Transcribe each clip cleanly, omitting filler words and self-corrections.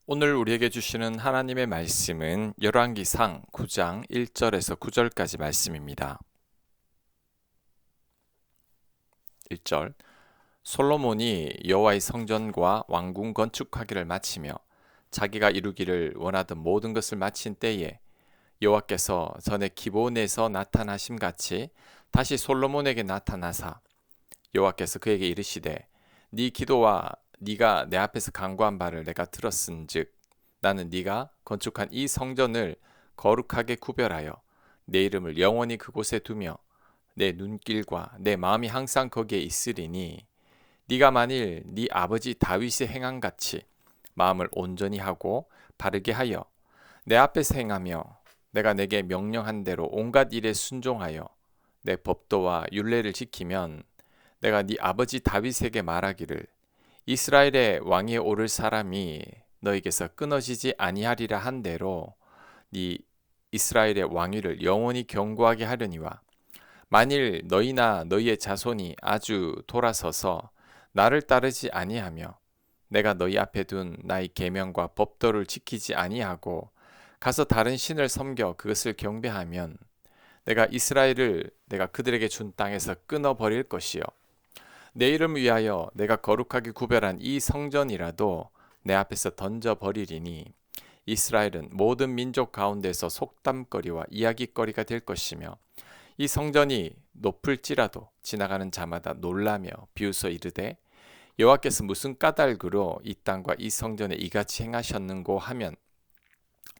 오늘 우리에게 주시는 하나님의 말씀은 열왕기상 9장 1절에서 9절까지 말씀입니다. 1절 솔로몬이 여호와의 성전과 왕궁 건축하기를 마치며 자기가 이루기를 원하던 모든 것을 마친 때에 여호와께서 전에 기브온에서 나타나심 같이 다시 솔로몬에게 나타나사 여호와께서 그에게 이르시되 네 기도와 네가 내 앞에서 간구한 바를 내가 들었은즉 나는 네가 건축한 이 성전을 거룩하게 구별하여 내 이름을 영원히 그곳에 두며 내 눈길과 내 마음이 항상 거기에 있으리니 네가 만일 네 아버지 다윗의 행한 같이 마음을 온전히 하고 바르게 하여 내 앞에서 행하며 내가 내게 명령한 대로 온갖 일에 순종하여 내 법도와 율례를 지키면 내가 네 아버지 다윗에게 말하기를 이스라엘의 왕위에 오를 사람이 너에게서 끊어지지 아니하리라 한 대로 네 이스라엘의 왕위를 영원히 견고하게 하려니와 만일 너희나 너희의 자손이 아주 돌아서서 나를 따르지 아니하며 내가 너희 앞에 둔 나의 계명과 법도를 지키지 아니하고 가서 다른 신을 섬겨 그것을 경배하면 내가 이스라엘을 내가 그들에게 준 땅에서 끊어 버릴 것이요 내 이름을 위하여 내가 거룩하게 구별한 이 성전이라도 내 앞에서 던져 버리리니 이스라엘은 모든 민족 가운데서 속담거리와 이야기거리가 될 것이며 이 성전이 높을지라도 지나가는 자마다 놀라며 비웃어 이르되 여호와께서 무슨 까닭으로 이 땅과 이 성전에 이같이 행하셨는고 하면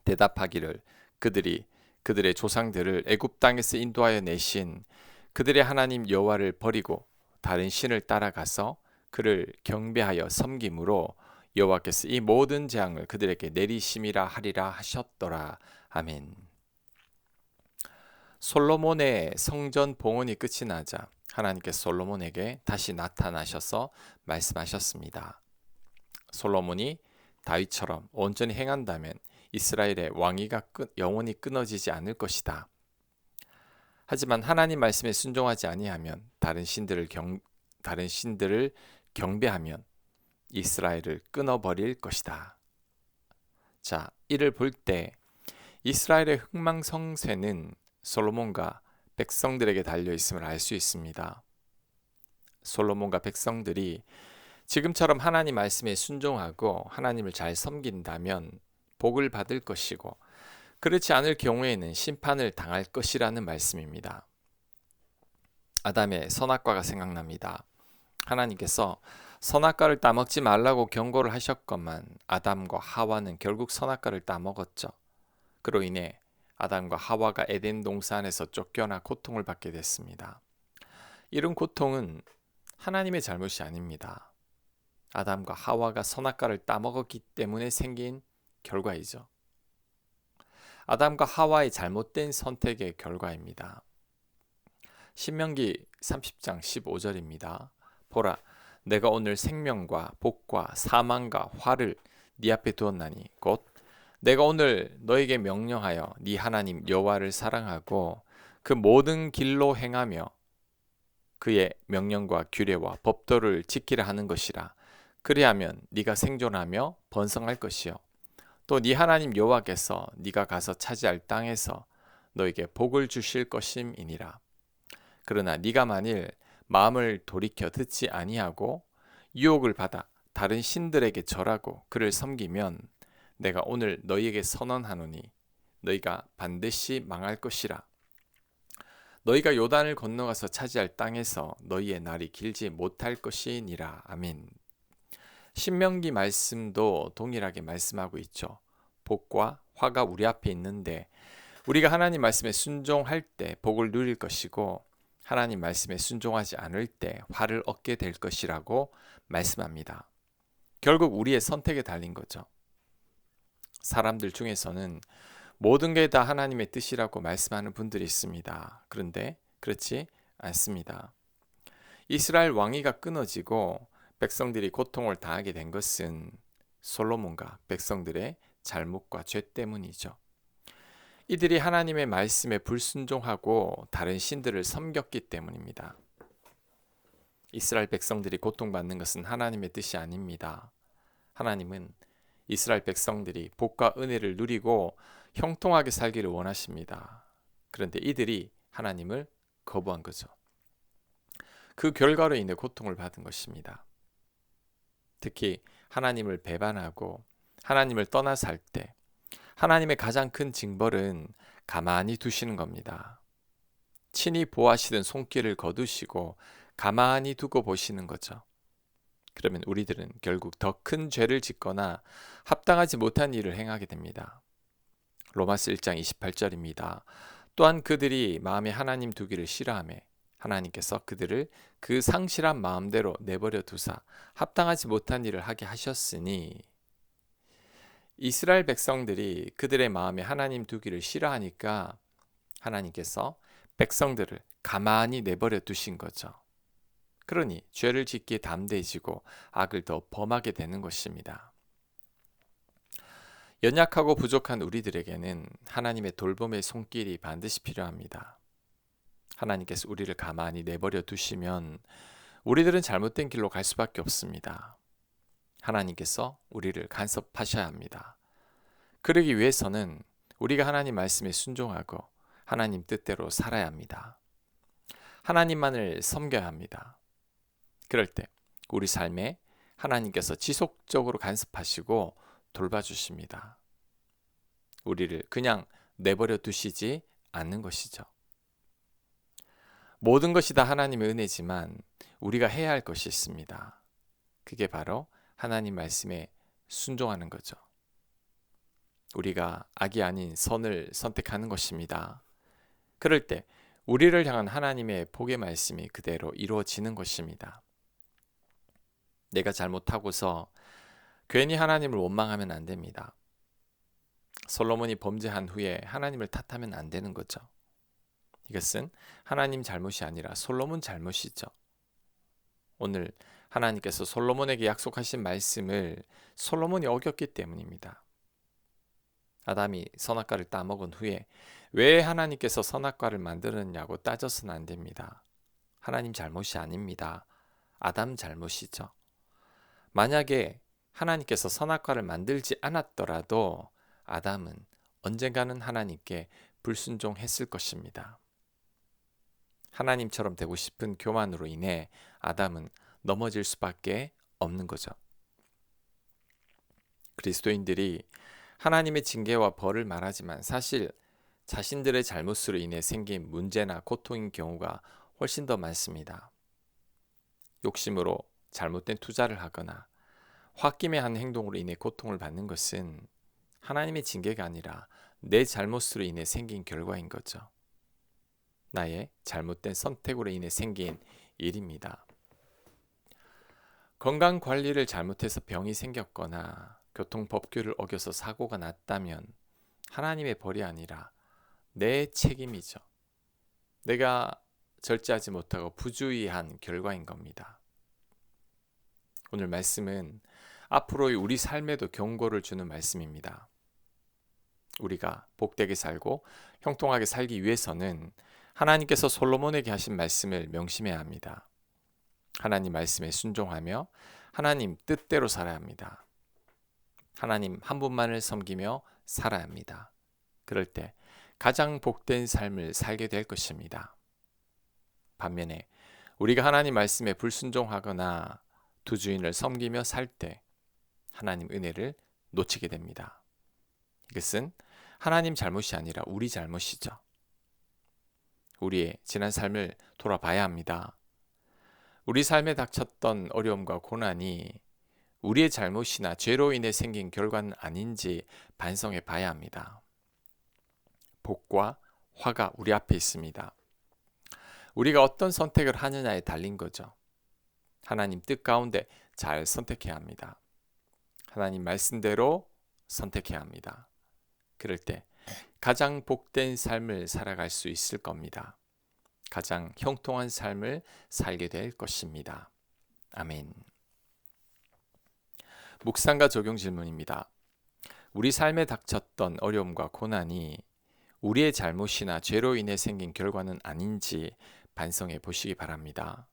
대답하기를 그들이 그들의 조상들을 애굽 땅에서 인도하여 내신 그들의 하나님 여호와를 버리고 다른 신을 따라가서 그를 경배하여 섬김으로 여호와께서 이 모든 재앙을 그들에게 내리심이라 하리라 하셨더라. 아멘. 솔로몬의 성전 봉헌이 끝이 나자 하나님께서 솔로몬에게 다시 나타나셔서 말씀하셨습니다. 솔로몬이 다윗처럼 온전히 행한다면 이스라엘의 왕위가 영원히 끊어지지 않을 것이다. 하지만 하나님 말씀에 순종하지 아니하면 다른 신들을 경배하면 이스라엘을 끊어버릴 것이다. 자, 이를 볼 때 이스라엘의 흥망성쇠는 솔로몬과 백성들에게 달려 있음을 알 수 있습니다. 솔로몬과 백성들이 지금처럼 하나님 말씀에 순종하고 하나님을 잘 섬긴다면 복을 받을 것이고 그렇지 않을 경우에는 심판을 당할 것이라는 말씀입니다. 아담의 선악과가 생각납니다. 하나님께서 선악과를 따먹지 말라고 경고를 하셨건만 아담과 하와는 결국 선악과를 따먹었죠. 그로 인해 아담과 하와가 에덴 동산에서 쫓겨나 고통을 받게 됐습니다. 이런 고통은 하나님의 잘못이 아닙니다. 아담과 하와가 선악과를 따먹었기 때문에 생긴 결과이죠. 아담과 하와의 잘못된 선택의 결과입니다. 신명기 30장 15절입니다. 보라, 내가 오늘 생명과 복과 사망과 화를 네 앞에 두었나니 곧 내가 오늘 너에게 명령하여 네 하나님 여호와를 사랑하고 그 모든 길로 행하며 그의 명령과 규례와 법도를 지키라 하는 것이라. 그리하면 네가 생존하며 번성할 것이요 또 네 하나님 여호와께서 네가 가서 차지할 땅에서 너에게 복을 주실 것임이니라. 그러나 네가 만일 마음을 돌이켜 듣지 아니하고 유혹을 받아 다른 신들에게 절하고 그를 섬기면 내가 오늘 너희에게 선언하노니 너희가 반드시 망할 것이라. 너희가 요단을 건너가서 차지할 땅에서 너희의 날이 길지 못할 것이니라. 아멘. 신명기 말씀도 동일하게 말씀하고 있죠. 복과 화가 우리 앞에 있는데 우리가 하나님 말씀에 순종할 때 복을 누릴 것이고 하나님 말씀에 순종하지 않을 때 화를 얻게 될 것이라고 말씀합니다. 결국 우리의 선택에 달린 거죠. 사람들 중에서는 모든 게 다 하나님의 뜻이라고 말씀하는 분들이 있습니다. 그런데 그렇지 않습니다. 이스라엘 왕위가 끊어지고 백성들이 고통을 당하게 된 것은 솔로몬과 백성들의 잘못과 죄 때문이죠. 이들이 하나님의 말씀에 불순종하고 다른 신들을 섬겼기 때문입니다. 이스라엘 백성들이 고통받는 것은 하나님의 뜻이 아닙니다. 하나님은 이스라엘 백성들이 복과 은혜를 누리고 형통하게 살기를 원하십니다. 그런데 이들이 하나님을 거부한 거죠. 그 결과로 인해 고통을 받은 것입니다. 특히 하나님을 배반하고 하나님을 떠나 살 때 하나님의 가장 큰 징벌은 가만히 두시는 겁니다. 친히 보호하시던 손길을 거두시고 가만히 두고 보시는 거죠. 그러면 우리들은 결국 더 큰 죄를 짓거나 합당하지 못한 일을 행하게 됩니다. 로마서 1장 28절입니다. 또한 그들이 마음에 하나님 두기를 싫어하며 하나님께서 그들을 그 상실한 마음대로 내버려 두사 합당하지 못한 일을 하게 하셨으니, 이스라엘 백성들이 그들의 마음에 하나님 두기를 싫어하니까 하나님께서 백성들을 가만히 내버려 두신 거죠. 그러니 죄를 짓기에 담대해지고 악을 더 범하게 되는 것입니다. 연약하고 부족한 우리들에게는 하나님의 돌봄의 손길이 반드시 필요합니다. 하나님께서 우리를 가만히 내버려 두시면 우리들은 잘못된 길로 갈 수밖에 없습니다. 하나님께서 우리를 간섭하셔야 합니다. 그러기 위해서는 우리가 하나님 말씀에 순종하고 하나님 뜻대로 살아야 합니다. 하나님만을 섬겨야 합니다. 그럴 때 우리 삶에 하나님께서 지속적으로 간섭하시고 돌봐주십니다. 우리를 그냥 내버려 두시지 않는 것이죠. 모든 것이 다 하나님의 은혜지만 우리가 해야 할 것이 있습니다. 그게 바로 하나님 말씀에 순종하는 거죠. 우리가 악이 아닌 선을 선택하는 것입니다. 그럴 때 우리를 향한 하나님의 복의 말씀이 그대로 이루어지는 것입니다. 내가 잘못하고서 괜히 하나님을 원망하면 안 됩니다. 솔로몬이 범죄한 후에 하나님을 탓하면 안 되는 거죠. 이것은 하나님 잘못이 아니라 솔로몬 잘못이죠. 오늘 하나님께서 솔로몬에게 약속하신 말씀을 솔로몬이 어겼기 때문입니다. 아담이 선악과를 따먹은 후에 왜 하나님께서 선악과를 만들었냐고 따져서는 안 됩니다. 하나님 잘못이 아닙니다. 아담 잘못이죠. 만약에 하나님께서 선악과를 만들지 않았더라도 아담은 언젠가는 하나님께 불순종했을 것입니다. 하나님처럼 되고 싶은 교만으로 인해 아담은 넘어질 수밖에 없는 거죠. 그리스도인들이 하나님의 징계와 벌을 말하지만 사실 자신들의 잘못으로 인해 생긴 문제나 고통인 경우가 훨씬 더 많습니다. 욕심으로 잘못된 투자를 하거나 홧김에 한 행동으로 인해 고통을 받는 것은 하나님의 징계가 아니라 내 잘못으로 인해 생긴 결과인 거죠. 나의 잘못된 선택으로 인해 생긴 일입니다. 건강 관리를 잘못해서 병이 생겼거나 교통법규를 어겨서 사고가 났다면 하나님의 벌이 아니라 내 책임이죠. 내가 절제하지 못하고 부주의한 결과인 겁니다. 오늘 말씀은 앞으로의 우리 삶에도 경고를 주는 말씀입니다. 우리가 복되게 살고 형통하게 살기 위해서는 하나님께서 솔로몬에게 하신 말씀을 명심해야 합니다. 하나님 말씀에 순종하며 하나님 뜻대로 살아야 합니다. 하나님 한 분만을 섬기며 살아야 합니다. 그럴 때 가장 복된 삶을 살게 될 것입니다. 반면에 우리가 하나님 말씀에 불순종하거나 두 주인을 섬기며 살 때 하나님 은혜를 놓치게 됩니다. 이것은 하나님 잘못이 아니라 우리 잘못이죠. 우리의 지난 삶을 돌아봐야 합니다. 우리 삶에 닥쳤던 어려움과 고난이 우리의 잘못이나 죄로 인해 생긴 결과는 아닌지 반성해 봐야 합니다. 복과 화가 우리 앞에 있습니다. 우리가 어떤 선택을 하느냐에 달린 거죠. 하나님 뜻 가운데 잘 선택해야 합니다. 하나님 말씀대로 선택해야 합니다. 그럴 때 가장 복된 삶을 살아갈 수 있을 겁니다. 가장 형통한 삶을 살게 될 것입니다. 아멘. 묵상과 적용 질문입니다. 우리 삶에 닥쳤던 어려움과 고난이 우리의 잘못이나 죄로 인해 생긴 결과는 아닌지 반성해 보시기 바랍니다.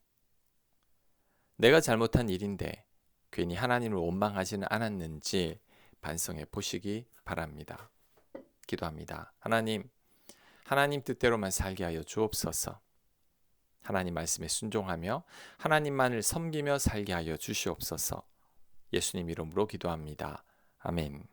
내가 잘못한 일인데 괜히 하나님을 원망하지는 않았는지 반성해 보시기 바랍니다. 기도합니다. 하나님 뜻대로만 살게 하여 주옵소서. 하나님 말씀에 순종하며 하나님만을 섬기며 살게 하여 주시옵소서. 예수님 이름으로 기도합니다. 아멘.